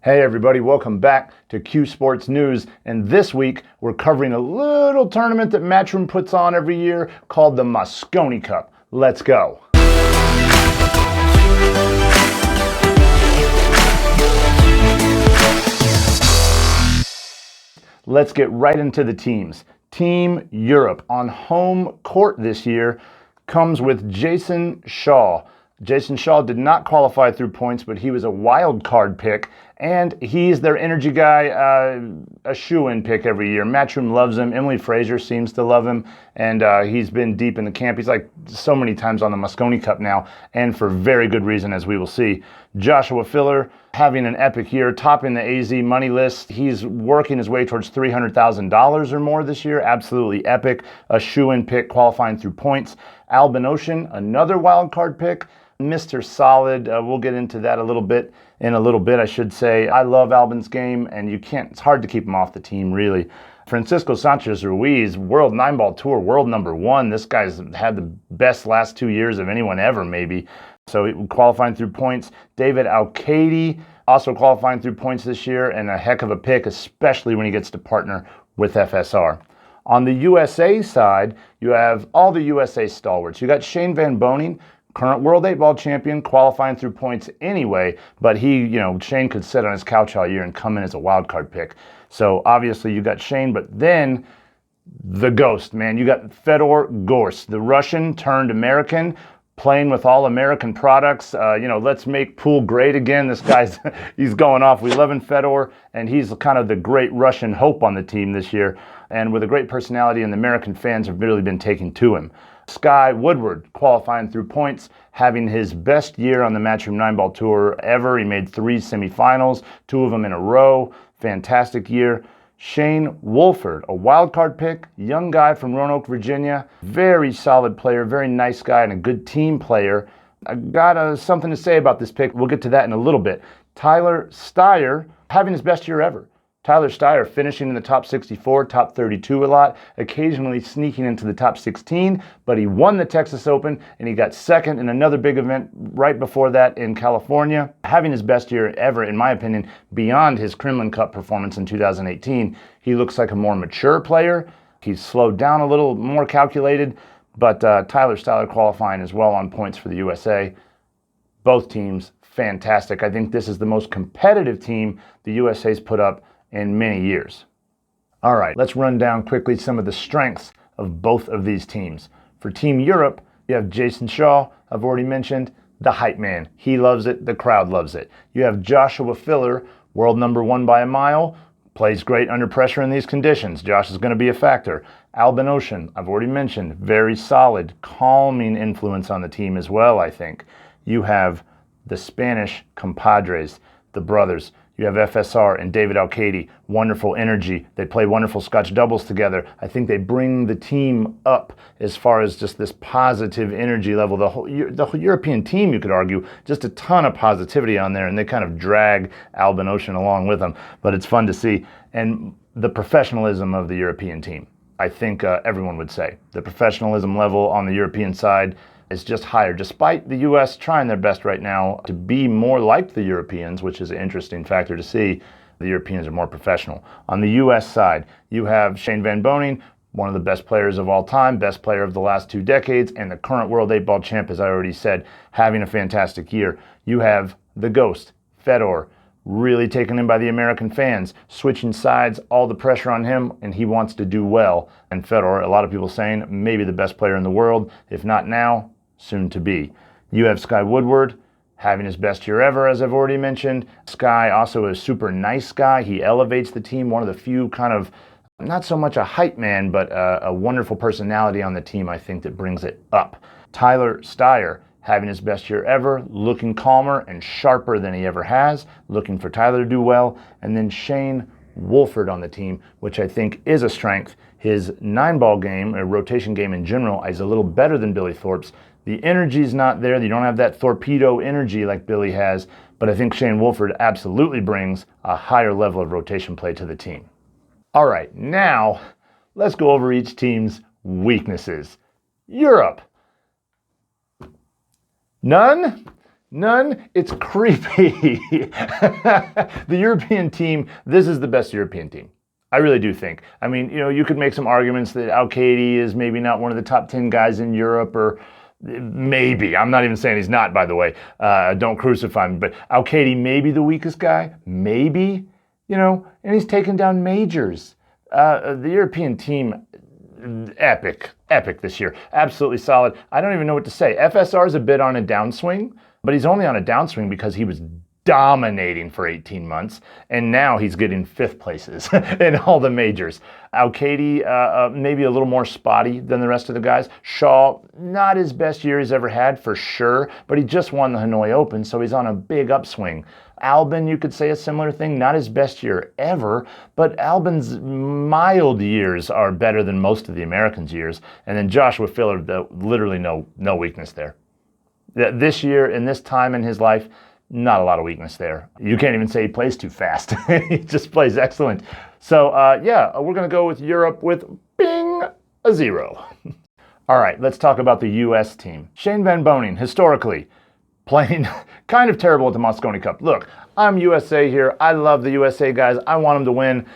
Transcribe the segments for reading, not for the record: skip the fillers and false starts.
Hey everybody, welcome back to Q Sports News, and this week we're covering a little tournament that Matchroom puts on every year called the Mosconi Cup. Let's go. Let's get right into the teams. Team Europe on home court this year comes with Jayson Shaw. Jayson Shaw did not qualify through points, but he was a wild card pick, and he's their energy guy, a shoe-in pick every year. Matchroom loves him. Emily Fraser seems to love him, and he's been deep in the camp. He's like so many times on the Mosconi Cup now, and for very good reason, as we will see. Joshua Filler having an epic year, topping the AZ money list. He's working his way towards $300,000 or more this year. Absolutely epic. A shoe-in pick qualifying through points. Albin, another wild card pick. Mr. Solid. We'll get into that a little bit, I should say. I love Albin's game, and it's hard to keep him off the team, really. Francisco Sanchez-Ruiz, World 9-Ball Tour, world number 1. This guy's had the best last 2 years of anyone ever, maybe. So qualifying through points. David Alcaide, also qualifying through points this year, and a heck of a pick, especially when he gets to partner with FSR. On the USA side, you have all the USA stalwarts. You got Shane Van Boening, current World 8-Ball champion, qualifying through points anyway, but Shane could sit on his couch all year and come in as a wild card pick. So obviously you got Shane, but then the ghost, man. You got Fedor Gorst, the Russian turned American, playing with all American products. Let's make pool great again. This guy's, he's going off. We love him, Fedor, and he's kind of the great Russian hope on the team this year. And with a great personality, and the American fans have really been taking to him. Woodward qualifying through points, having his best year on the Matchroom 9-Ball Tour ever. He made 3 semifinals, 2 of them in a row. Fantastic year. Shane Wolford, a wild card pick, young guy from Roanoke, Virginia. Very solid player, very nice guy, and a good team player. I got something to say about this pick. We'll get to that in a little bit. Styer, having his best year ever. Styer finishing in the top 64, top 32 a lot, occasionally sneaking into the top 16, but he won the Texas Open, and he got second in another big event right before that in California. Having his best year ever, in my opinion, beyond his Kremlin Cup performance in 2018. He looks like a more mature player. He's slowed down a little, more calculated, but Styer qualifying as well on points for the USA. Both teams, fantastic. I think this is the most competitive team the USA's put up in many years. All right, let's run down quickly some of the strengths of both of these teams. For Team Europe, you have Jayson Shaw, I've already mentioned, the hype man. He loves it, the crowd loves it. You have Joshua Filler, world number 1 by a mile, plays great under pressure in these conditions. Josh is going to be a factor. Albin, I've already mentioned, very solid, calming influence on the team as well, I think. You have the Spanish compadres, the brothers. You have FSR and David Alcaide, wonderful energy. They play wonderful Scotch doubles together. I think they bring the team up as far as just this positive energy level. The whole European team, you could argue, just a ton of positivity on there, and they kind of drag Albin along with them. But it's fun to see. And the professionalism of the European team, I think everyone would say. The professionalism level on the European side is just higher, despite the U.S. trying their best right now to be more like the Europeans, which is an interesting factor to see. The Europeans are more professional. On the U.S. side, you have Shane Van Boening, one of the best players of all time, best player of the last 2 decades, and the current World 8-Ball champ, as I already said, having a fantastic year. You have the ghost, Fedor, really taken in by the American fans, switching sides, all the pressure on him, and he wants to do well. And Fedor, a lot of people saying, maybe the best player in the world, if not now, soon to be. You have Woodward, having his best year ever, as I've already mentioned. Also a super nice guy. He elevates the team, one of the few kind of, not so much a hype man, but a wonderful personality on the team, I think, that brings it up. Styer, having his best year ever, looking calmer and sharper than he ever has, looking for Tyler to do well. And then Shane Wolford on the team, which I think is a strength. His 9-ball game, or rotation game in general, is a little better than Billy Thorpe's. The energy's not there. You don't have that torpedo energy like Billy has, but I think Shane Wolford absolutely brings a higher level of rotation play to the team. All right, now let's go over each team's weaknesses. Europe. None? None? It's creepy. The European team, this is the best European team. I really do think. I mean, you could make some arguments that Alcaide is maybe not one of the top 10 guys in Europe, or maybe. I'm not even saying he's not, by the way. Don't crucify me. But Alcaide may be the weakest guy. Maybe. And he's taken down majors. The European team, epic this year. Absolutely solid. I don't even know what to say. FSR is a bit on a downswing, but he's only on a downswing because he was dominating for 18 months, and now he's getting 5th places in all the majors. Alcaide, maybe a little more spotty than the rest of the guys. Shaw, not his best year he's ever had, for sure, but he just won the Hanoi Open, so he's on a big upswing. Albin, you could say a similar thing, not his best year ever, but Albin's mild years are better than most of the Americans' years. And then Joshua Filler, literally no weakness there. This year, in this time in his life, not a lot of weakness there. You can't even say he plays too fast. He just plays excellent. So, we're going to go with Europe with, bing, a 0. All right, let's talk about the U.S. team. Shane Van Boening, historically, playing kind of terrible at the Mosconi Cup. Look, I'm USA here. I love the USA guys. I want them to win.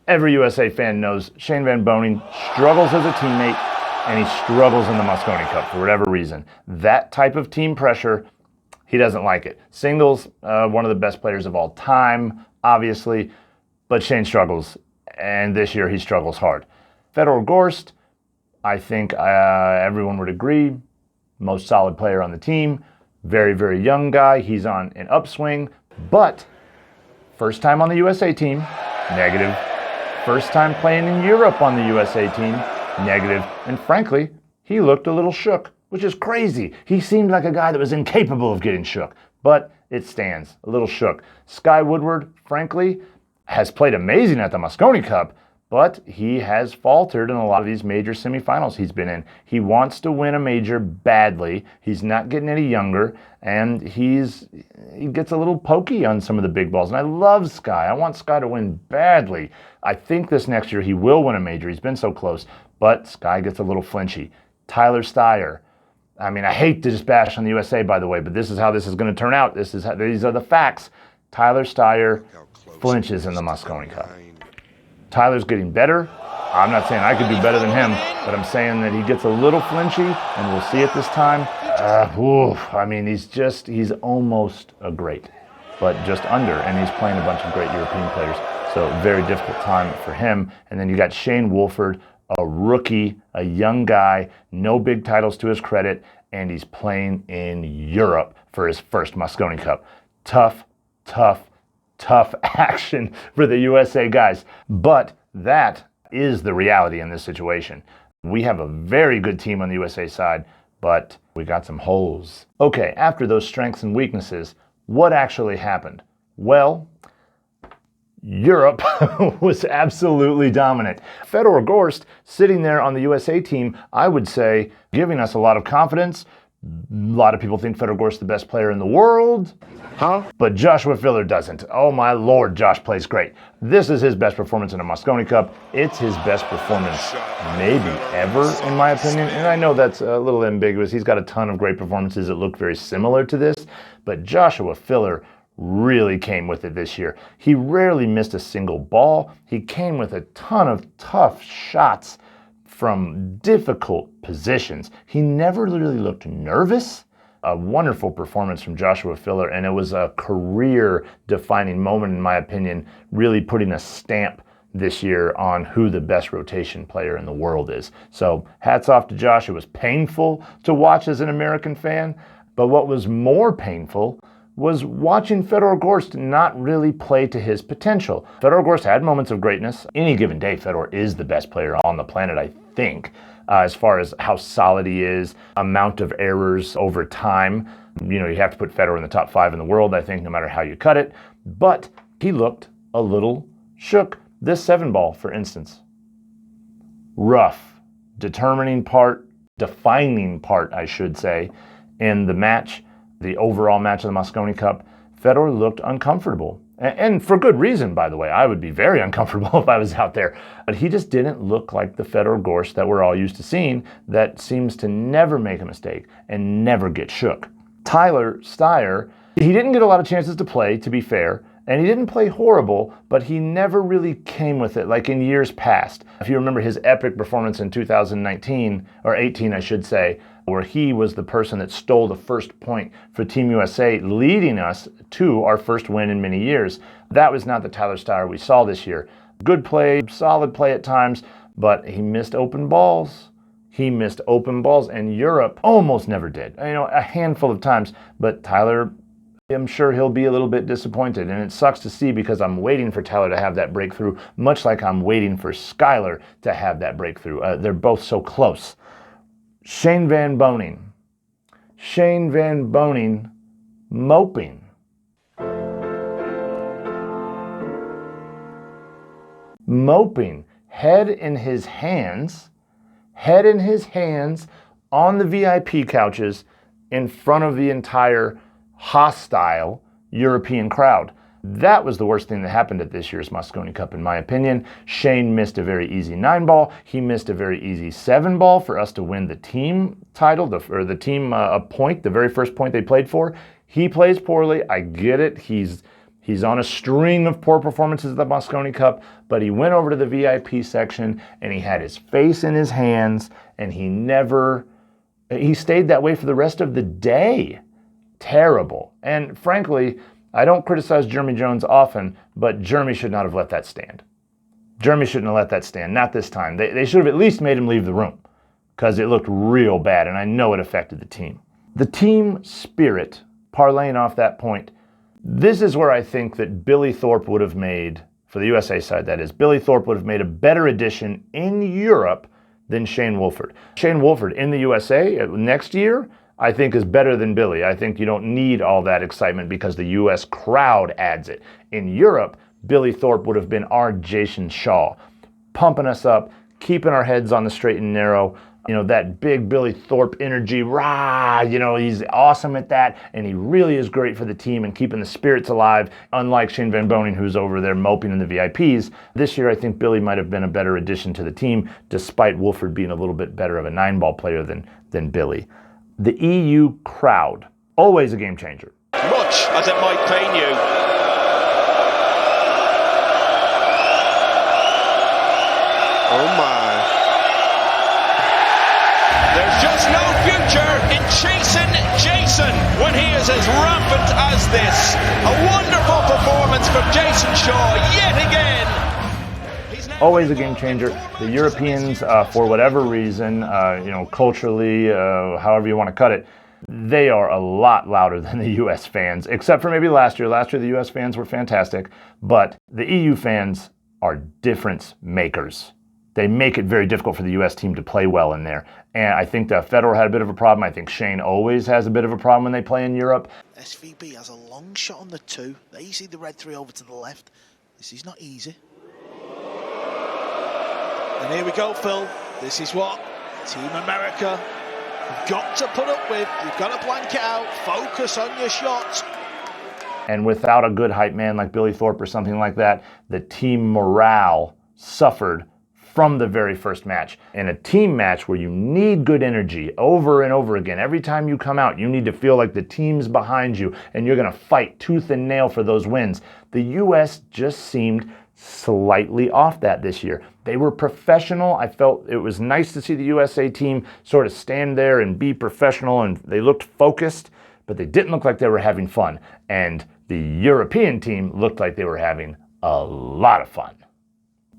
Every USA fan knows Shane Van Boening struggles as a teammate, and he struggles in the Mosconi Cup for whatever reason. That type of team pressure, he doesn't like it. Singles, one of the best players of all time, obviously, but Shane struggles, and this year he struggles hard. Fedor Gorst, I think everyone would agree, most solid player on the team. Very, very young guy. He's on an upswing, but first time on the USA team, negative. First time playing in Europe on the USA team, negative. And frankly, he looked a little shook, which is crazy. He seemed like a guy that was incapable of getting shook, but it stands, a little shook. Sky Woodward, frankly, has played amazing at the Mosconi Cup, but he has faltered in a lot of these major semifinals he's been in. He wants to win a major badly. He's not getting any younger, and he gets a little pokey on some of the big balls. And I love Sky. I want Sky to win badly. I think this next year he will win a major. He's been so close, but Sky gets a little flinchy. Tyler Styer. I mean, I hate to just bash on the USA, by the way, but this is how this is going to turn out. These are the facts. Tyler Styer flinches in the Mosconi Cup. Tyler's getting better. I'm not saying I could do better than him, but I'm saying that he gets a little flinchy, and we'll see it this time. I mean, he's almost a great, but just under, and he's playing a bunch of great European players. So very difficult time for him. And then you got Shane Wolford, a rookie, a young guy, no big titles to his credit, and he's playing in Europe for his first Mosconi Cup. Tough action for the USA guys. But that is the reality in this situation. We have a very good team on the USA side, but we got some holes. Okay, after those strengths and weaknesses, what actually happened? Well, Europe was absolutely dominant. Fedor Gorst sitting there on the USA team, I would say, giving us a lot of confidence. A lot of people think Fedor Gorst is the best player in the world. But Joshua Filler doesn't. Oh my Lord, Josh plays great. This is his best performance in a Mosconi Cup. It's his best performance maybe ever, in my opinion. And I know that's a little ambiguous. He's got a ton of great performances that look very similar to this. But Joshua Filler really came with it this year. He rarely missed a single ball. He came with a ton of tough shots from difficult positions. He never really looked nervous. A wonderful performance from Joshua Filler, and it was a career-defining moment, in my opinion, really putting a stamp this year on who the best rotation player in the world is. So hats off to Josh. It was painful to watch as an American fan, but what was more painful was watching Fedor Gorst not really play to his potential. Fedor Gorst had moments of greatness. Any given day, Fedor is the best player on the planet, I think. As far as how solid he is, amount of errors over time. You have to put Fedor in the top 5 in the world, I think, no matter how you cut it. But he looked a little shook. This 7-ball, for instance. Rough, defining part, I should say, in the match, the overall match of the Mosconi Cup. Fedor looked uncomfortable. And for good reason, by the way. I would be very uncomfortable if I was out there. But he just didn't look like the Fedor Gorst that we're all used to seeing, that seems to never make a mistake and never get shook. Tyler Styer, he didn't get a lot of chances to play, to be fair, and he didn't play horrible, but he never really came with it like in years past. If you remember his epic performance in 2019, or 18 I should say, where he was the person that stole the first point for Team USA, leading us to our first win in many years. That was not the Tyler Styer we saw this year. Good play, solid play at times, but he missed open balls. He missed open balls, and Europe almost never did. A handful of times, but Tyler, I'm sure he'll be a little bit disappointed, and it sucks to see because I'm waiting for Tyler to have that breakthrough, much like I'm waiting for Skylar to have that breakthrough. They're both so close. Shane Van Boening. Shane Van Boening moping. Moping, head in his hands on the VIP couches in front of the entire hostile European crowd. That was the worst thing that happened at this year's Mosconi Cup, in my opinion. Shane missed a very easy 9-ball. He missed a very easy 7-ball for us to win the team title, or the team a point, the very first point they played for. He plays poorly. I get it. He's on a string of poor performances at the Mosconi Cup, but he went over to the VIP section and he had his face in his hands, and he stayed that way for the rest of the day. Terrible. And frankly, I don't criticize Jeremy Jones often, but Jeremy should not have let that stand. Jeremy shouldn't have let that stand, not this time. They should have at least made him leave the room because it looked real bad, and I know it affected the team. The team spirit, parlaying off that point, this is where I think that Billy Thorpe would have made, for the USA side that is, Billy Thorpe would have made a better addition in Europe than Shane Wolford. Shane Wolford in the USA next year, I think, is better than Billy. I think you don't need all that excitement because the US crowd adds it. In Europe, Billy Thorpe would have been our Jayson Shaw, pumping us up, keeping our heads on the straight and narrow. That big Billy Thorpe energy, rah, he's awesome at that, and he really is great for the team and keeping the spirits alive, unlike Shane Van Boening, who's over there moping in the VIPs. This year, I think Billy might have been a better addition to the team, despite Wolford being a little bit better of a 9-ball player than Billy. The EU crowd, always a game changer. Much as it might pain you. Oh my. There's just no future in chasing Jayson when he is as rampant as this. A wonderful performance from Jayson Shaw yet again. Always a game changer. The Europeans, for whatever reason, culturally, however you want to cut it, they are a lot louder than the US fans, except for maybe last year. Last year, the US fans were fantastic, but the EU fans are difference makers. They make it very difficult for the U.S. team to play well in there. And I think that Fedor had a bit of a problem. I think Shane always has a bit of a problem when they play in Europe. SVB has a long shot on the 2. There you see the red 3 over to the left. This is not easy. And here we go, Phil. This is what Team America have got to put up with. You've got to blank it out. Focus on your shot. And without a good hype man like Billy Thorpe or something like that, the team morale suffered from the very first match. In a team match where you need good energy over and over again, every time you come out, you need to feel like the team's behind you and you're going to fight tooth and nail for those wins. The U.S. just seemed slightly off that this year. They were professional. I felt it was nice to see the USA team sort of stand there and be professional, and they looked focused, but they didn't look like they were having fun. And the European team looked like they were having a lot of fun.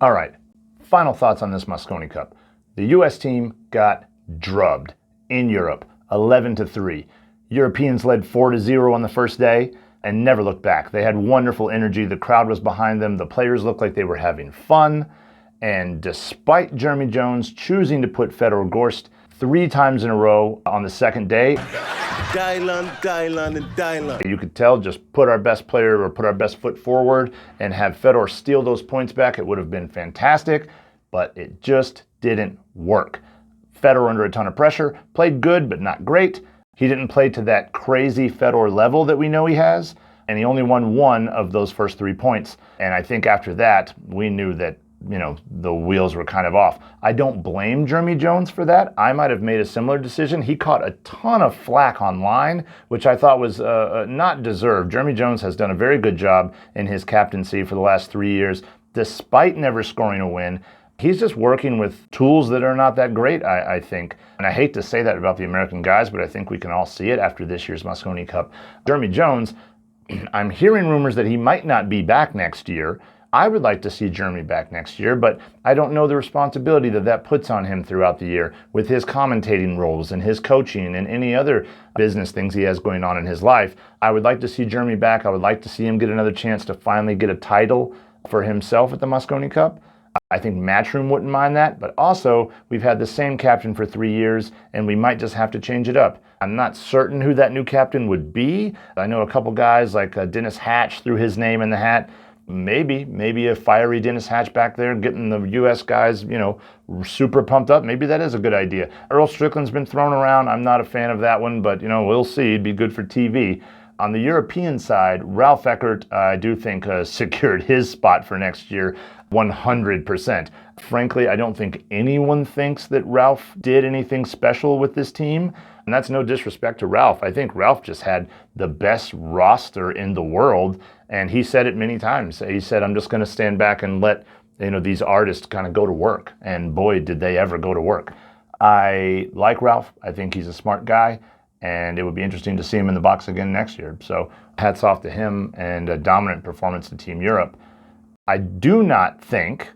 All right. Final thoughts on this Mosconi Cup. The U.S. team got drubbed in Europe, 11-3. Europeans led 4-0 on the first day and never looked back. They had wonderful energy. The crowd was behind them. The players looked like they were having fun. And despite Jeremy Jones choosing to put Fedor Gorst 3 times in a row on the second day, you could tell, just put our best player or put our best foot forward and have Fedor steal those points back. It would have been fantastic, but it just didn't work. Fedor under a ton of pressure, played good, but not great. He didn't play to that crazy Fedor level that we know he has, and he only won 1 of those first 3 points. And I think after that, we knew that the wheels were kind of off. I don't blame Jeremy Jones for that. I might have made a similar decision. He caught a ton of flack online, which I thought was not deserved. Jeremy Jones has done a very good job in his captaincy for the last 3 years, despite never scoring a win. He's just working with tools that are not that great, I think. And I hate to say that about the American guys, but I think we can all see it after this year's Mosconi Cup. Jeremy Jones, I'm hearing rumors that he might not be back next year. I would like to see Jeremy back next year, but I don't know the responsibility that puts on him throughout the year with his commentating roles and his coaching and any other business things he has going on in his life. I would like to see Jeremy back. I would like to see him get another chance to finally get a title for himself at the Mosconi Cup. I think Matchroom wouldn't mind that, but also we've had the same captain for 3 years and we might just have to change it up. I'm not certain who that new captain would be. I know a couple guys like Dennis Hatch threw his name in the hat. Maybe a fiery Dennis Hatch back there getting the U.S. guys, super pumped up. Maybe that is a good idea. Earl Strickland's been thrown around. I'm not a fan of that one, but, we'll see. It'd be good for TV. On the European side, Ralph Eckert, I do think, secured his spot for next year 100%. Frankly, I don't think anyone thinks that Ralph did anything special with this team. And that's no disrespect to Ralph. I think Ralph just had the best roster in the world. And he said it many times. He said, I'm just going to stand back and let these artists kind of go to work. And boy, did they ever go to work. I like Ralph. I think he's a smart guy. And it would be interesting to see him in the box again next year. So hats off to him and a dominant performance to Team Europe. I do not think,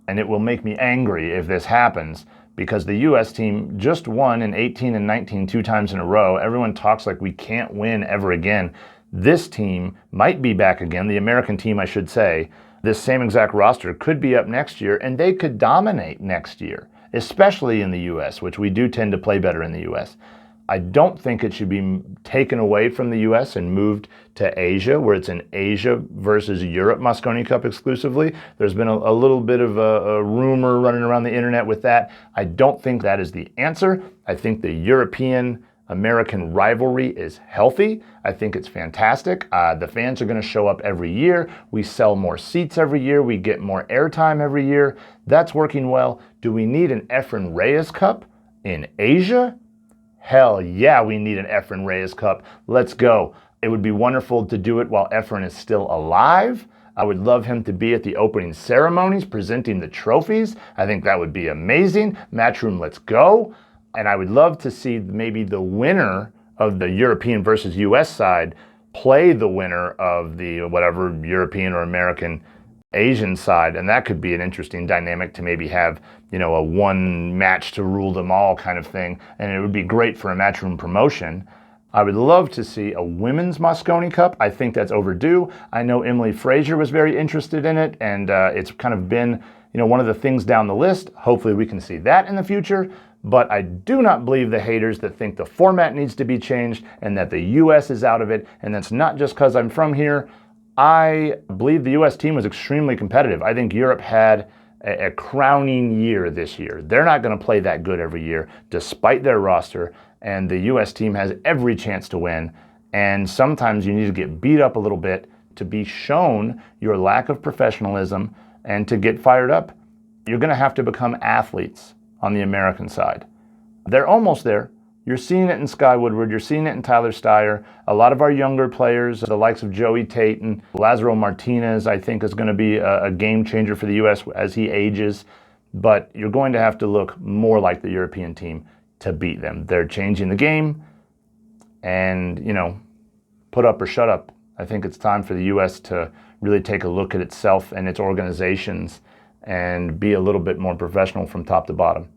and it will make me angry if this happens, because the U.S. team just won in 18 and 19 2 times in a row. Everyone talks like we can't win ever again. This team might be back again, the American team, I should say. This same exact roster could be up next year, and they could dominate next year, especially in the U.S., which we do tend to play better in the U.S. I don't think it should be taken away from the U.S. and moved to Asia, where it's an Asia versus Europe Mosconi Cup exclusively. There's been a little bit of a rumor running around the internet with that. I don't think that is the answer. I think the European-American rivalry is healthy. I think it's fantastic. The fans are going to show up every year. We sell more seats every year. We get more airtime every year. That's working well. Do we need an Efren Reyes Cup in Asia? Hell yeah, we need an Efren Reyes Cup. Let's go. It would be wonderful to do it while Efren is still alive. I would love him to be at the opening ceremonies presenting the trophies. I think that would be amazing. Matchroom, let's go. And I would love to see maybe the winner of the European versus US side play the winner of the whatever European or American Asian side, and that could be an interesting dynamic to maybe have, a one match to rule them all kind of thing, and it would be great for a Matchroom promotion. I would love to see a women's Mosconi Cup. I think that's overdue. I know Emily Frazier was very interested in it, and it's kind of been, one of the things down the list. Hopefully we can see that in the future, but I do not believe the haters that think the format needs to be changed and that the U.S. is out of it, and that's not just because I'm from here. I believe the U.S. team was extremely competitive. I think Europe had a crowning year this year. They're not going to play that good every year, despite their roster, and the U.S. team has every chance to win. And sometimes you need to get beat up a little bit to be shown your lack of professionalism and to get fired up. You're going to have to become athletes on the American side. They're almost there. You're seeing it in Sky Woodward. You're seeing it in Tyler Styer. A lot of our younger players, the likes of Joey Tate and Lazaro Martinez, I think is going to be a game changer for the U.S. as he ages. But you're going to have to look more like the European team to beat them. They're changing the game and, put up or shut up. I think it's time for the U.S. to really take a look at itself and its organizations and be a little bit more professional from top to bottom.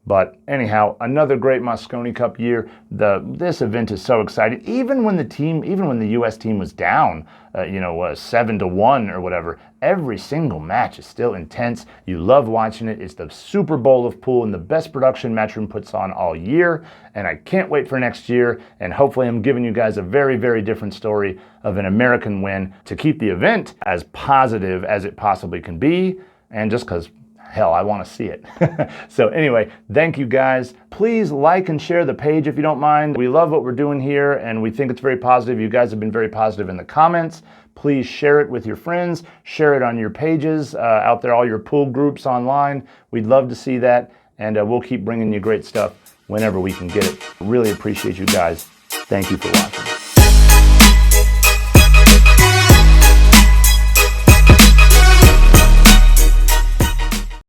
But anyhow, another great Mosconi Cup year. This event is so exciting. Even when the U.S. team was down, 7-1 or whatever, every single match is still intense. You love watching it. It's the Super Bowl of pool and the best production Matchroom puts on all year. And I can't wait for next year. And hopefully I'm giving you guys a very, very different story of an American win to keep the event as positive as it possibly can be. And just because, hell, I want to see it. So anyway, thank you guys. Please like and share the page if you don't mind. We love what we're doing here and we think it's very positive. You guys have been very positive in the comments. Please share it with your friends, share it on your pages out there, all your pool groups online. We'd love to see that, and we'll keep bringing you great stuff whenever we can get it. Really appreciate you guys. Thank you for watching.